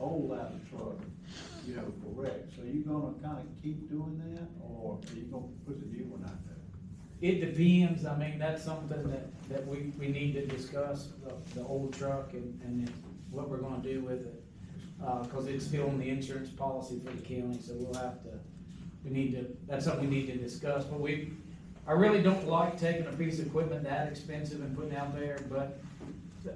oil out of the truck, you know, for wrecks. So you gonna kinda keep doing that, or are you gonna put the new one out there? It depends, I mean, that's something that we need to discuss, the old truck and what we're gonna do with it. Cause it's still in the insurance policy for the county, so we'll have to, that's something we need to discuss, but I really don't like taking a piece of equipment that expensive and putting out there, but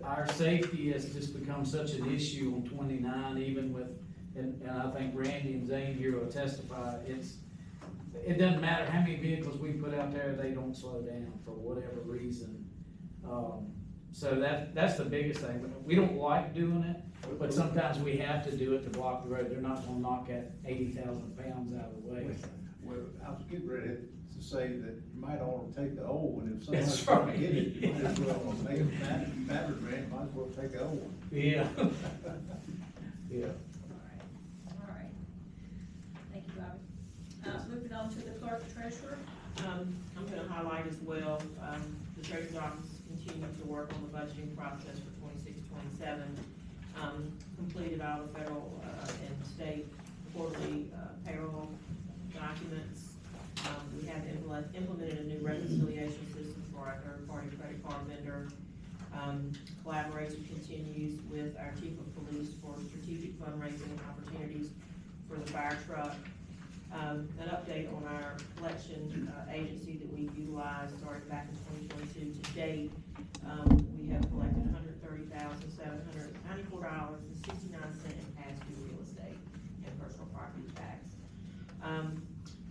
our safety has just become such an issue on 29, even with, and I think Randy and Zane here will testify, it doesn't matter how many vehicles we put out there, they don't slow down for whatever reason. So that's the biggest thing. We don't like doing it, but sometimes we have to do it to block the road. They're not gonna knock that 80,000 pounds out of the way. Well, I was getting ready to say that you might ought to take the old one, if someone's That's trying to right. get it, you might as well make it battery ran, might as well take the old one. Yeah. Yeah. All right. Thank you, Bobby. Moving on to the clerk treasurer. I'm gonna highlight as well, the treasurer's office continues to work on the budgeting process for 26-27. Completed all the federal, and state quarterly, payroll documents. We have implemented a new reconciliation system for our third-party credit card vendor. Collaboration continues with our chief of police for strategic fundraising opportunities for the fire truck. An update on our collection agency that we've utilized starting back in 2022 to date. We have collected $130,794.69 in past due real estate and personal property tax.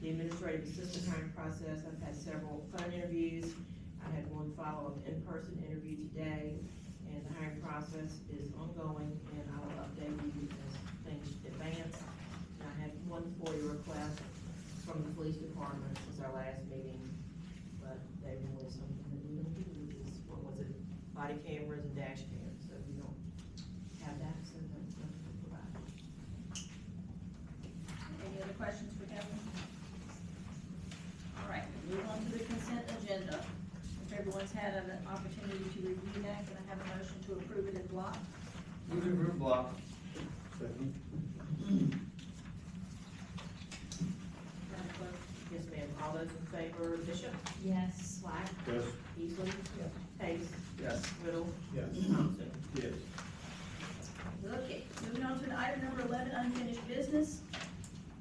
The administrative assistant hiring process, I've had several phone interviews. I had one follow-up in-person interview today, and the hiring process is ongoing, and I will update you as things advance. I had one FOIA request from the police department since our last meeting, but they wanted something that we don't do, which is, what was it, body cameras and dash cams, so we don't have that, so that's nothing to provide. Any other questions for Kevin? All right, we move on to the consent agenda. If everyone's had an opportunity to review that, can I have a motion to approve it in block? Move to approve block. Second. Madam Clerk? Yes, ma'am, all those in favor, Bishop, Yes. Black, Yes. Easley, Pace, Yes. Riddle, Yes. Thompson. Yes. Okay, moving on to item number 11, unfinished business.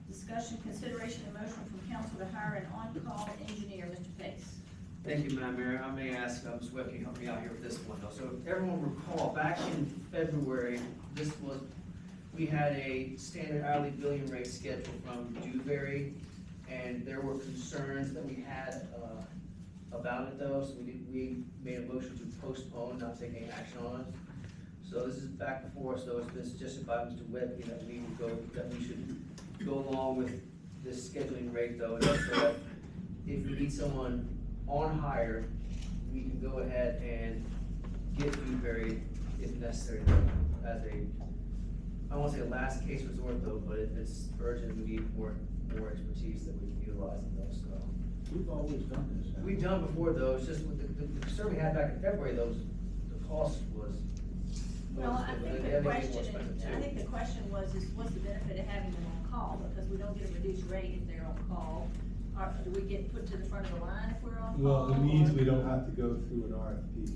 Discussion, consideration, and motion from council to hire an on-call engineer, Mr. Pace. Thank you, Madam Mayor. I may ask, Ms. Webb, can you help me out here with this one though? So if everyone recall, back in February, we had a standard hourly billing rate scheduled from Dewberry, and there were concerns that we had, about it though, so we made a motion to postpone, not take any action on it. So this is back before us though, it's been suggested by Mr. Webb, that we should go along with this scheduling rate though, and so that if we need someone on hire, we can go ahead and get Dewberry if necessary as a, I won't say a last case resort though, but if it's urgent, we need more expertise that we can utilize in those, so. We've always done this. haven't we? We've done before though, it's just with the concern we had back in February though, the cost was. Well, I think they the had to be more question, expensive, I too. think the question was, what's the benefit of having them on call? Because we don't get a reduced rate if they're on call. Or do we get put to the front of the line if we're on call? Well, it means or- we don't have to go through an RFP.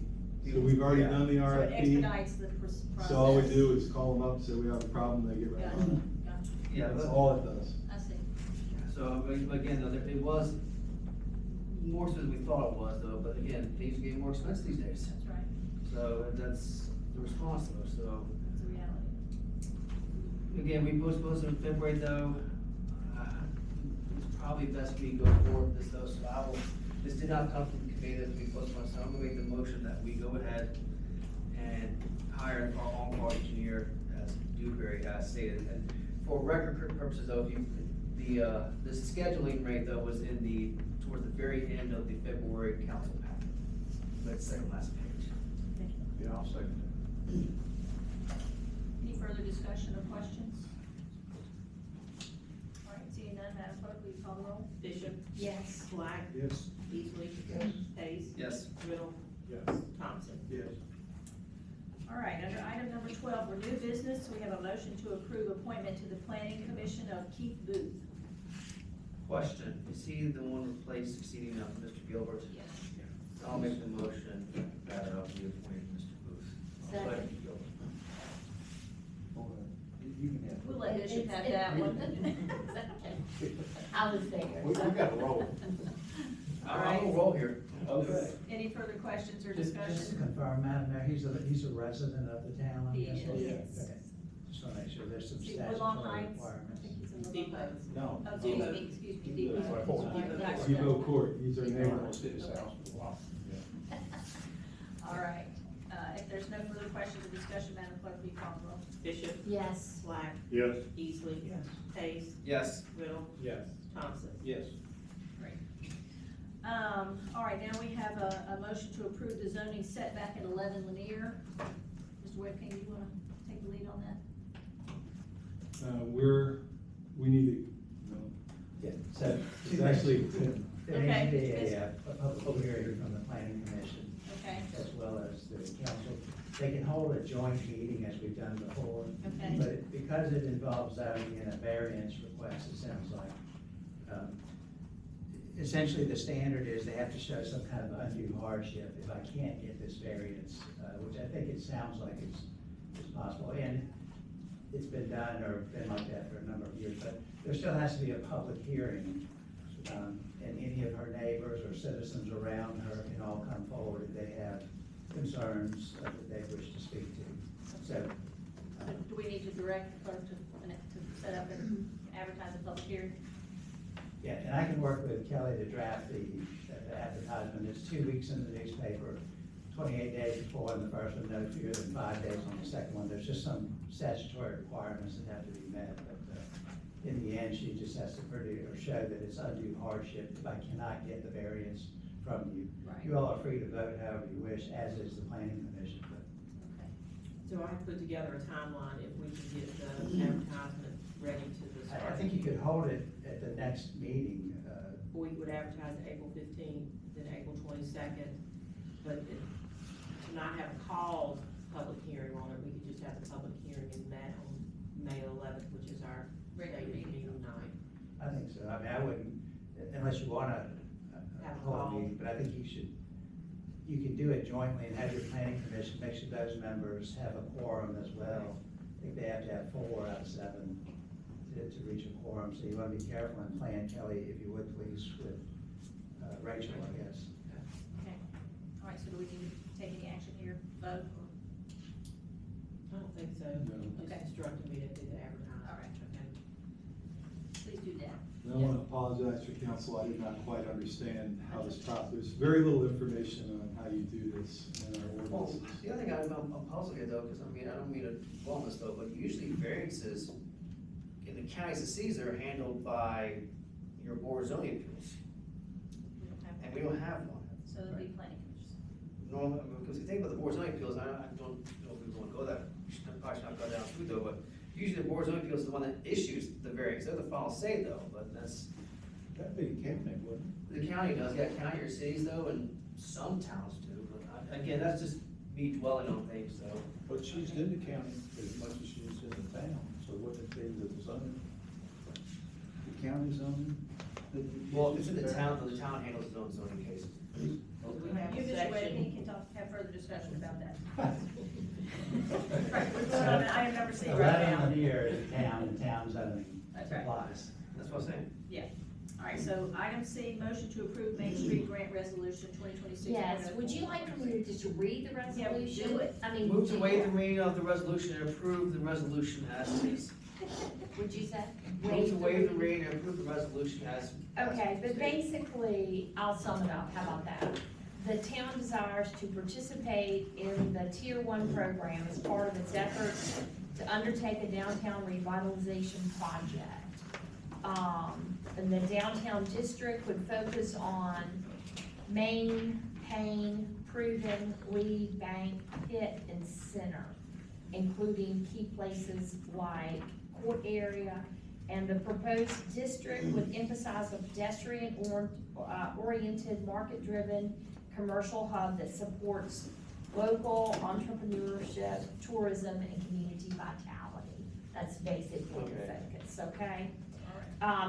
So we've already Yeah. done the So it RFP. expedites the process. So all we do is call them up, say we have a problem, they get right Gotcha, on it. gotcha. Yeah, That's but- all it does. I see. So, but again, though, it was more so than we thought it was though, but again, things are getting more expensive these days. That's right. So that's the response though, so. It's a reality. Again, we postponed it in February though. It's probably best we go forward with this though, so this did not come from the committee that we postponed, so I'm gonna make the motion that we go ahead and hire our on-call engineer as Dewberry as stated. And for record purposes though, the scheduling rate though was towards the very end of the February council packet. That's second last page. Thank you. Yeah, I'll second Any further discussion or questions? All right, seeing none, Madam Clerk, will you call the roll? Bishop, Yes. Black, it. Yes. Easley, Pace, Yes. Riddle, Yes. Thompson. Yes. All right, under item number number 12, we're new business. We have a motion to approve appointment to the Planning Commission of Keith Booth. Question, is he the one succeeding Mr. Gilbert? Yes. I'll make the motion that we appoint Mr. Booth. Second. You can have. We'll let Bishop have that one. Is that okay? I was there. We got to roll. I'll roll here. Okay. Any further questions or Just to discussion? confirm, Madam Mayor, he's a resident of the town, I He guess? is. Okay. Just wanna make sure there's some See, Woodlawn statutory Heights. I requirements. think he's in Woodlawn Depot. Heights. No. Oh, excuse me, Depot. Depot. Depot Court, he's our neighbor. All right, if there's no further questions or discussion, Madam Clerk, will you call the roll? Bishop, Yes. Black, Yes. Easley, Yes. Pace, Yes. Riddle, Yes. Thompson. Yes. Great. All right, now we have a motion to approve the zoning setback at 11 Lanier. Mr. Webb, can you wanna take the lead on that? We need to, Yeah, so it's actually, there needs to be a public hearing from the planning commission Okay, as well as the council. They can hold a joint meeting as we've done before. okay. But because it involves zoning and a variance request, it sounds like, essentially the standard is they have to show some kind of undue hardship if I can't get this variance, which I think it sounds like it's possible. And it's been done or been like that for a number of years, but there still has to be a public hearing. And any of her neighbors or citizens around her can all come forward if they have concerns that they wish to speak to. So, So do we need to direct the clerk to set up and advertise a public hearing? yeah, and I can work with Kelly to draft the advertisement. It's 2 weeks in the newspaper, 28 days before on the first one, no fewer than 5 days on the second one. There's just some statutory requirements that have to be met, but in the end, she just has to produce or show that it's undue hardship if I cannot get the variance from you. Right. You all are free to vote however you wish, as is the planning commission, but Okay. So I put together a timeline if we can get the advertisement ready to the start. I think you could hold it at the next meeting. We would advertise April 15th, then April 22nd, but to not have a called public hearing on it, we could just have the public hearing in May 11th, which is our Regular regular meeting. meeting night. I think so. I mean, I wouldn't, unless you wanna Have a hold a call. meeting, but I think you can do it jointly and have your planning commission, make sure those members have a quorum as well. I think they have to have 4 out of 7 to reach a quorum, so you wanna be careful and plan, Kelly, if you would please, with Rachel, I guess. Okay. All right, so do we need to take any action here, vote? or- I don't think so. No. Just Okay. instructed me to do the advertising. All right. Okay. Please do that. and I want to apologize for council, I did not quite understand how this process, there's very little information on how you do this in our Well, ordinances. the other thing I'm puzzled here though, because I mean, I don't mean to dwell on this though, but usually variances in the counties and cities are handled by your board of zoning appeals, We don't have, and we don't have one. so it'll be planning commission. Normally, because you think about the board of zoning appeals, I don't know if we want to go that, probably should not go down this route though, but usually the board of zoning appeals is the one that issues the variance, they're the final say though, but that's, That'd be county, wouldn't the county does, yeah, county or cities though, and some towns do, but again, that's just me dwelling on things though. it? But she's in the county as much as she's in the town, so wouldn't it be the zoning? The county zoning? Well, it's in the town, though the town handles its own zoning cases. We have You, a Mr. Webb, section. he can talk, have further discussion about that. Right, we're going on to item number C right 11 now. Lanier is the town, and town zoning That's right. applies. That's what I'm saying. Yeah. All right, so item C, motion to approve Main Street Grant Resolution 2026. Yes, would you like for me to just read the Yeah, resolution? do it. I mean. Move to waive the reading of the resolution and approve the resolution as is. Would you say? Move to waive the reading and approve the resolution as. Okay, but stated. basically, I'll sum it up, how about that? The town desires to participate in the Tier 1 program as part of its efforts to undertake a downtown revitalization project. And the downtown district would focus on Main, Payne, Proven, Lee, Bank, Pitt, and Center, including key places like Court area. And the proposed district would emphasize a pedestrian oriented, market-driven commercial hub that supports local entrepreneurship, tourism, and community vitality. That's basically the Okay. focus, okay?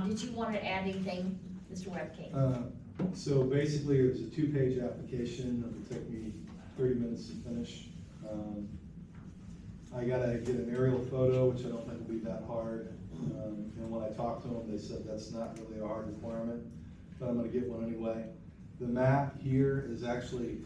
Did you want to add anything, Mr. Webking? So basically, it was a 2-page application, it would take me 30 minutes to finish. I gotta get an aerial photo, which I don't think will be that hard. And when I talked to them, they said that's not really a hard requirement, but I'm gonna get one anyway. The map here is actually